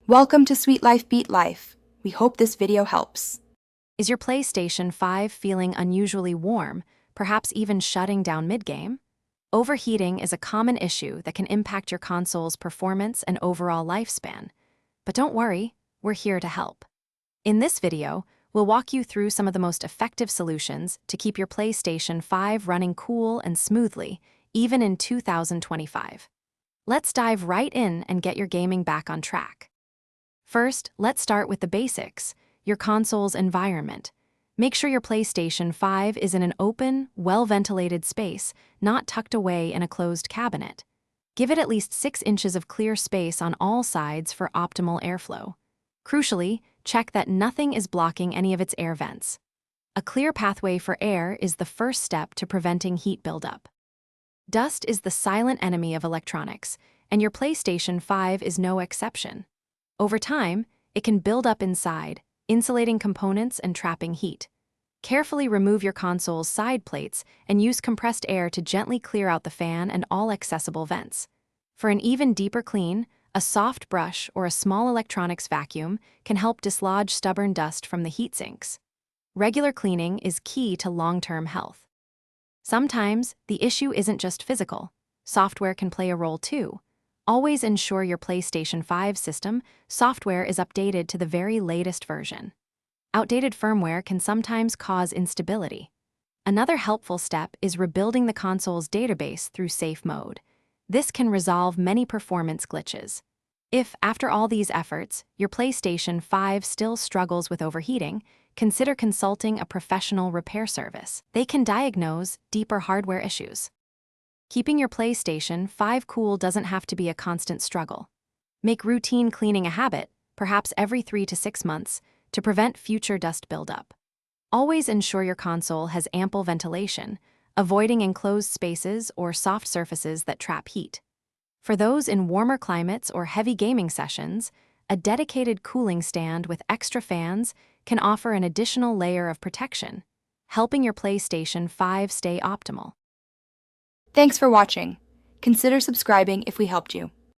Welcome to Sweet Life Beat Life. We hope this video helps. Is your PlayStation 5 feeling unusually warm, perhaps even shutting down mid-game? Overheating is a common issue that can impact your console's performance and overall lifespan. But don't worry, we're here to help. In this video, we'll walk you through some of the most effective solutions to keep your PlayStation 5 running cool and smoothly, even in 2025. Let's dive right in and get your gaming back on track. First, let's start with the basics, your console's environment. Make sure your PlayStation 5 is in an open, well-ventilated space, not tucked away in a closed cabinet. Give it at least 6 inches of clear space on all sides for optimal airflow. Crucially, check that nothing is blocking any of its air vents. A clear pathway for air is the first step to preventing heat buildup. Dust is the silent enemy of electronics, and your PlayStation 5 is no exception. Over time, it can build up inside, insulating components and trapping heat. Carefully remove your console's side plates and use compressed air to gently clear out the fan and all accessible vents. For an even deeper clean, a soft brush or a small electronics vacuum can help dislodge stubborn dust from the heat sinks. Regular cleaning is key to long-term health. Sometimes, the issue isn't just physical. Software can play a role too. Always ensure your PlayStation 5 system software is updated to the very latest version. Outdated firmware can sometimes cause instability. Another helpful step is rebuilding the console's database through safe mode. This can resolve many performance glitches. If, after all these efforts, your PlayStation 5 still struggles with overheating, consider consulting a professional repair service. They can diagnose deeper hardware issues. Keeping your PlayStation 5 cool doesn't have to be a constant struggle. Make routine cleaning a habit, perhaps every 3 to 6 months, to prevent future dust buildup. Always ensure your console has ample ventilation, avoiding enclosed spaces or soft surfaces that trap heat. For those in warmer climates or heavy gaming sessions, a dedicated cooling stand with extra fans can offer an additional layer of protection, helping your PlayStation 5 stay optimal. Thanks for watching. Consider subscribing if we helped you.